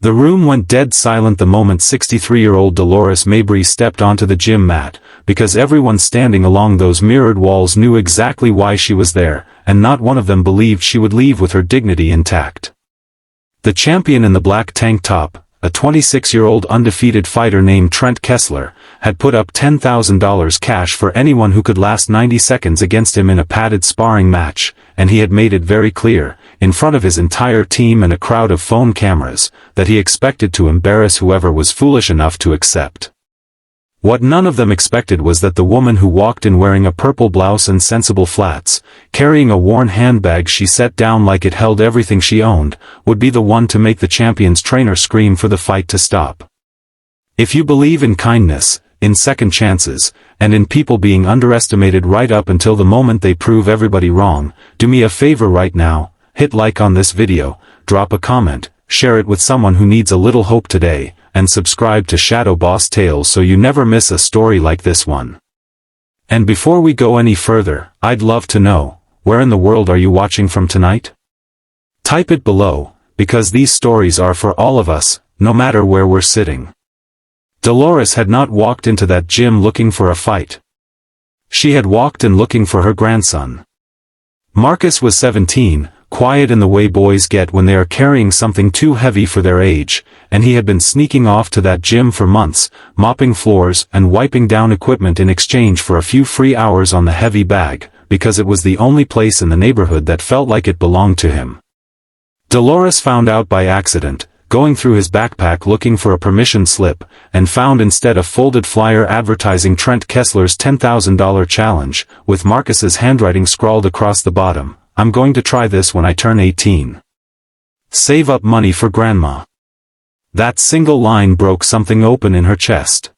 The room went dead silent the moment 63-year-old Dolores Mabry stepped onto the gym mat, because everyone standing along those mirrored walls knew exactly why she was there, and not one of them believed she would leave with her dignity intact. The champion in the black tank top, a 26-year-old undefeated fighter named Trent Kessler, had put up $10,000 cash for anyone who could last 90 seconds against him in a padded sparring match, and he had made it very clear, in front of his entire team and a crowd of phone cameras, that he expected to embarrass whoever was foolish enough to accept. What none of them expected was that the woman who walked in wearing a purple blouse and sensible flats, carrying a worn handbag she set down like it held everything she owned, would be the one to make the champion's trainer scream for the fight to stop. If you believe in kindness, in second chances, and in people being underestimated right up until the moment they prove everybody wrong, do me a favor right now, hit like on this video, drop a comment, share it with someone who needs a little hope today, and subscribe to Shadow Boss Tales so you never miss a story like this one. And before we go any further, I'd love to know, where in the world are you watching from tonight? Type it below, because these stories are for all of us, no matter where we're sitting. Dolores had not walked into that gym looking for a fight. She had walked in looking for her grandson. Marcus was 17, quiet in the way boys get when they are carrying something too heavy for their age, and he had been sneaking off to that gym for months, mopping floors and wiping down equipment in exchange for a few free hours on the heavy bag, because it was the only place in the neighborhood that felt like it belonged to him. Dolores found out by accident, going through his backpack looking for a permission slip, and found instead a folded flyer advertising Trent Kessler's $10,000 challenge, with Marcus's handwriting scrawled across the bottom. I'm going to try this when I turn 18. Save up money for grandma. That single line broke something open in her chest.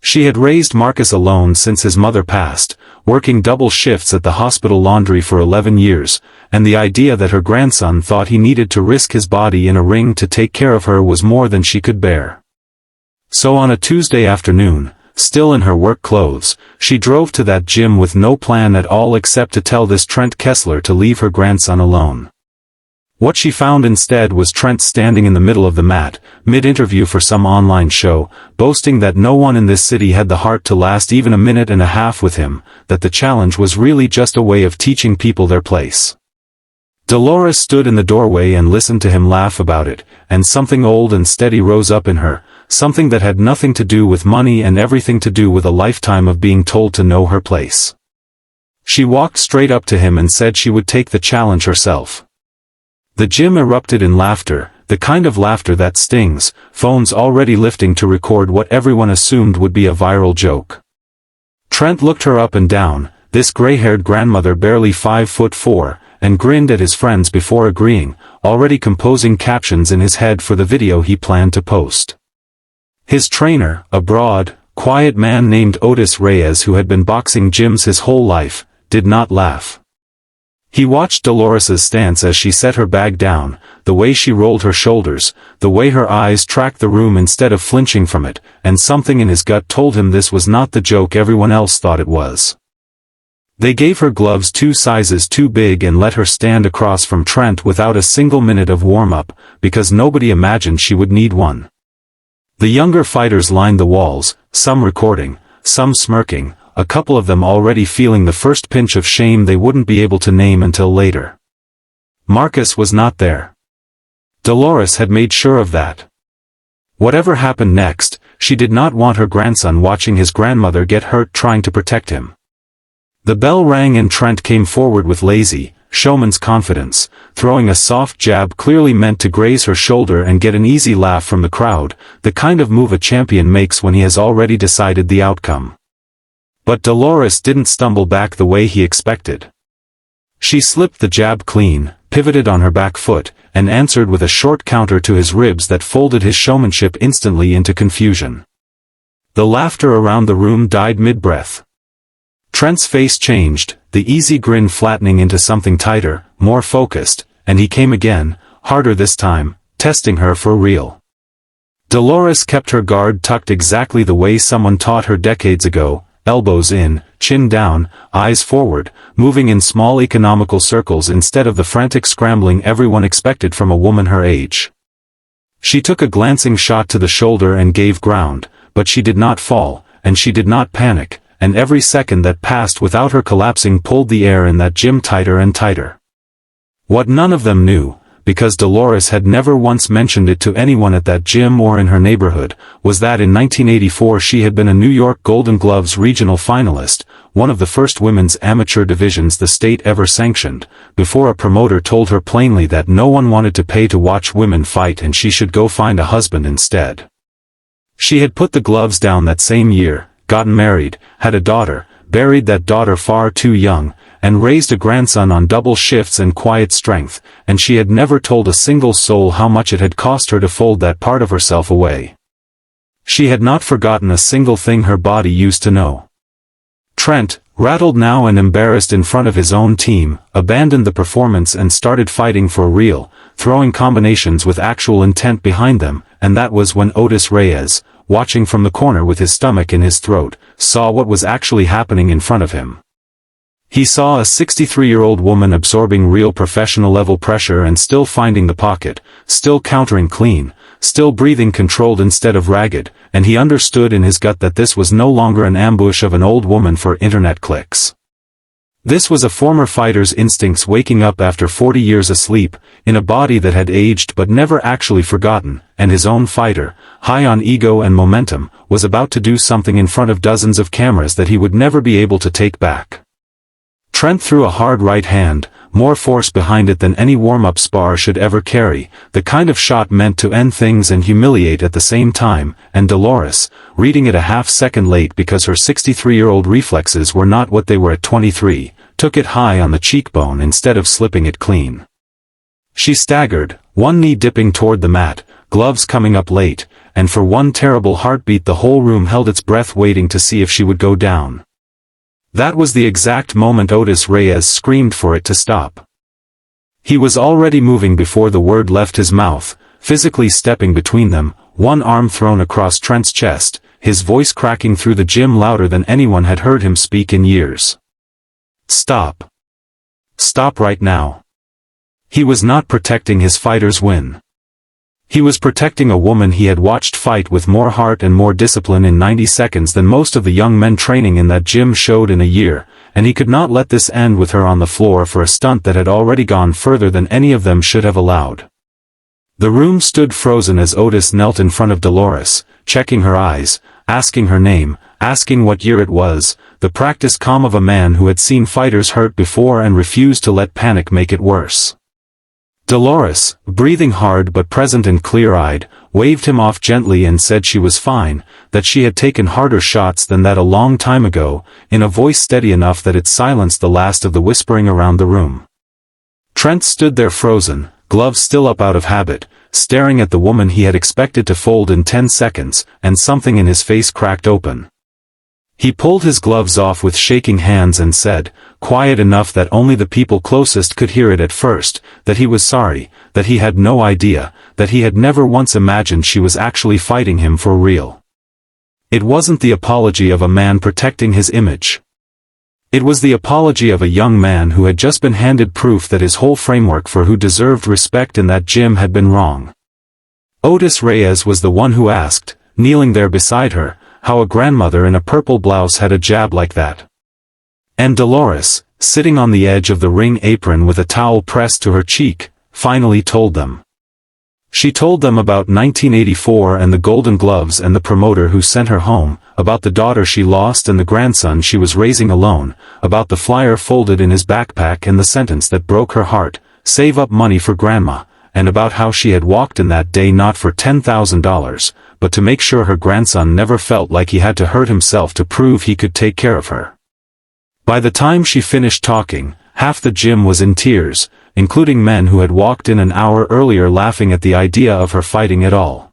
She had raised Marcus alone since his mother passed, working double shifts at the hospital laundry for 11 years, and the idea that her grandson thought he needed to risk his body in a ring to take care of her was more than she could bear. So on a Tuesday afternoon, still in her work clothes, she drove to that gym with no plan at all except to tell this Trent Kessler to leave her grandson alone. What she found instead was Trent standing in the middle of the mat, mid-interview for some online show, boasting that no one in this city had the heart to last even a minute and a half with him, that the challenge was really just a way of teaching people their place. Dolores stood in the doorway and listened to him laugh about it, and something old and steady rose up in her, something that had nothing to do with money and everything to do with a lifetime of being told to know her place. She walked straight up to him and said she would take the challenge herself. The gym erupted in laughter, the kind of laughter that stings, phones already lifting to record what everyone assumed would be a viral joke. Trent looked her up and down, this gray-haired grandmother barely 5'4", and grinned at his friends before agreeing, already composing captions in his head for the video he planned to post. His trainer, a broad, quiet man named Otis Reyes who had been boxing gyms his whole life, did not laugh. He watched Dolores's stance as she set her bag down, the way she rolled her shoulders, the way her eyes tracked the room instead of flinching from it, and something in his gut told him this was not the joke everyone else thought it was. They gave her gloves 2 sizes too big and let her stand across from Trent without a single minute of warm-up, because nobody imagined she would need one. The younger fighters lined the walls, some recording, some smirking, a couple of them already feeling the first pinch of shame they wouldn't be able to name until later. Marcus was not there. Dolores had made sure of that. Whatever happened next, she did not want her grandson watching his grandmother get hurt trying to protect him. The bell rang and Trent came forward with lazy, showman's confidence, throwing a soft jab clearly meant to graze her shoulder and get an easy laugh from the crowd, the kind of move a champion makes when he has already decided the outcome. But Dolores didn't stumble back the way he expected. She slipped the jab clean, pivoted on her back foot, and answered with a short counter to his ribs that folded his showmanship instantly into confusion. The laughter around the room died mid-breath. Trent's face changed, the easy grin flattening into something tighter, more focused, and he came again, harder this time, testing her for real. Dolores kept her guard tucked exactly the way someone taught her decades ago, elbows in, chin down, eyes forward, moving in small economical circles instead of the frantic scrambling everyone expected from a woman her age. She took a glancing shot to the shoulder and gave ground, but she did not fall, and she did not panic, and every second that passed without her collapsing pulled the air in that gym tighter and tighter. What none of them knew, because Dolores had never once mentioned it to anyone at that gym or in her neighborhood, was that in 1984 she had been a New York Golden Gloves regional finalist, one of the first women's amateur divisions the state ever sanctioned, before a promoter told her plainly that no one wanted to pay to watch women fight and she should go find a husband instead. She had put the gloves down that same year, gotten married, had a daughter, buried that daughter far too young, and raised a grandson on double shifts and quiet strength, and she had never told a single soul how much it had cost her to fold that part of herself away. She had not forgotten a single thing her body used to know. Trent, rattled now and embarrassed in front of his own team, abandoned the performance and started fighting for real, throwing combinations with actual intent behind them, and that was when Otis Reyes, watching from the corner with his stomach in his throat, saw what was actually happening in front of him. He saw a 63-year-old woman absorbing real professional-level pressure and still finding the pocket, still countering clean, still breathing controlled instead of ragged, and he understood in his gut that this was no longer an ambush of an old woman for internet clicks. This was a former fighter's instincts waking up after 40 years asleep, in a body that had aged but never actually forgotten, and his own fighter, high on ego and momentum, was about to do something in front of dozens of cameras that he would never be able to take back. Trent threw a hard right hand, more force behind it than any warm-up spar should ever carry, the kind of shot meant to end things and humiliate at the same time, and Dolores, reading it a half-second late because her 63-year-old reflexes were not what they were at 23, took it high on the cheekbone instead of slipping it clean. She staggered, one knee dipping toward the mat, gloves coming up late, and for one terrible heartbeat the whole room held its breath waiting to see if she would go down. That was the exact moment Otis Reyes screamed for it to stop. He was already moving before the word left his mouth, physically stepping between them, one arm thrown across Trent's chest, his voice cracking through the gym louder than anyone had heard him speak in years. Stop. Stop right now. He was not protecting his fighter's win. He was protecting a woman he had watched fight with more heart and more discipline in 90 seconds than most of the young men training in that gym showed in a year, and he could not let this end with her on the floor for a stunt that had already gone further than any of them should have allowed. The room stood frozen as Otis knelt in front of Dolores, checking her eyes, asking her name, asking what year it was, the practiced calm of a man who had seen fighters hurt before and refused to let panic make it worse. Dolores, breathing hard but present and clear-eyed, waved him off gently and said she was fine, that she had taken harder shots than that a long time ago, in a voice steady enough that it silenced the last of the whispering around the room. Trent stood there frozen, gloves still up out of habit, staring at the woman he had expected to fold in 10 seconds, and something in his face cracked open. He pulled his gloves off with shaking hands and said, quiet enough that only the people closest could hear it at first, that he was sorry, that he had no idea, that he had never once imagined she was actually fighting him for real. It wasn't the apology of a man protecting his image. It was the apology of a young man who had just been handed proof that his whole framework for who deserved respect in that gym had been wrong. Otis Reyes was the one who asked, kneeling there beside her, how a grandmother in a purple blouse had a jab like that. And Dolores, sitting on the edge of the ring apron with a towel pressed to her cheek, finally told them. She told them about 1984 and the Golden Gloves and the promoter who sent her home, about the daughter she lost and the grandson she was raising alone, about the flyer folded in his backpack and the sentence that broke her heart, save up money for grandma, and about how she had walked in that day not for $10,000, but to make sure her grandson never felt like he had to hurt himself to prove he could take care of her. By the time she finished talking, half the gym was in tears, including men who had walked in an hour earlier laughing at the idea of her fighting at all.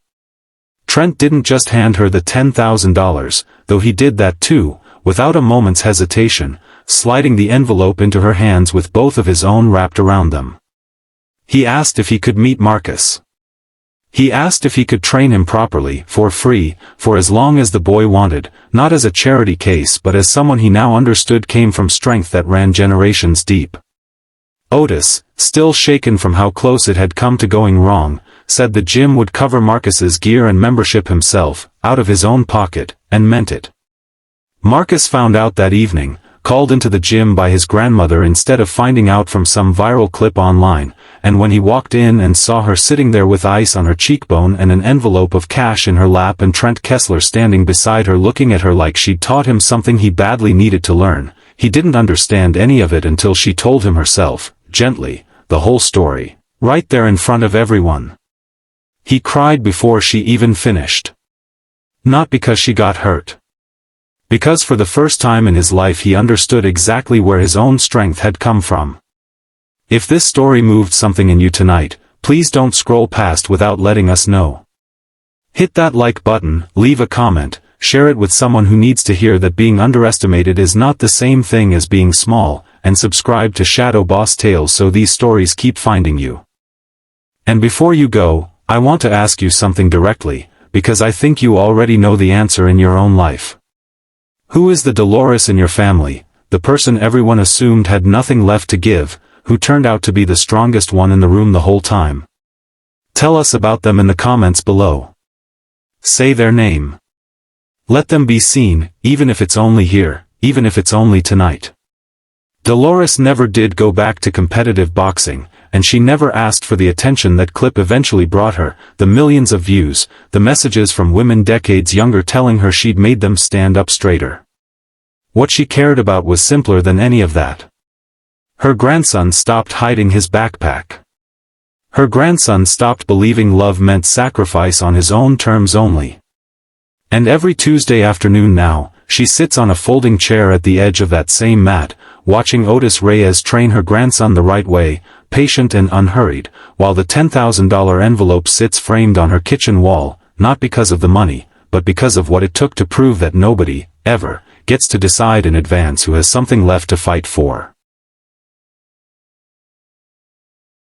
Trent didn't just hand her the $10,000, though he did that too, without a moment's hesitation, sliding the envelope into her hands with both of his own wrapped around them. He asked if he could meet Marcus. He asked if he could train him properly, for free, for as long as the boy wanted, not as a charity case but as someone he now understood came from strength that ran generations deep. Otis, still shaken from how close it had come to going wrong, said the gym would cover Marcus's gear and membership himself, out of his own pocket, and meant it. Marcus found out that evening, called into the gym by his grandmother instead of finding out from some viral clip online, and when he walked in and saw her sitting there with ice on her cheekbone and an envelope of cash in her lap and Trent Kessler standing beside her looking at her like she'd taught him something he badly needed to learn, he didn't understand any of it until she told him herself, gently, the whole story, right there in front of everyone. He cried before she even finished. Not because she got hurt. Because for the first time in his life he understood exactly where his own strength had come from. If this story moved something in you tonight, please don't scroll past without letting us know. Hit that like button, leave a comment, share it with someone who needs to hear that being underestimated is not the same thing as being small, and subscribe to Shadow Boss Tales so these stories keep finding you. And before you go, I want to ask you something directly, because I think you already know the answer in your own life. Who is the Dolores in your family, the person everyone assumed had nothing left to give, who turned out to be the strongest one in the room the whole time? Tell us about them in the comments below. Say their name. Let them be seen, even if it's only here, even if it's only tonight. Dolores never did go back to competitive boxing, and she never asked for the attention that clip eventually brought her, the millions of views, the messages from women decades younger telling her she'd made them stand up straighter. What she cared about was simpler than any of that. Her grandson stopped hiding his backpack. Her grandson stopped believing love meant sacrifice on his own terms only. And every Tuesday afternoon now, she sits on a folding chair at the edge of that same mat, watching Otis Reyes train her grandson the right way, patient and unhurried, while the $10,000 envelope sits framed on her kitchen wall, not because of the money, but because of what it took to prove that nobody, ever, gets to decide in advance who has something left to fight for.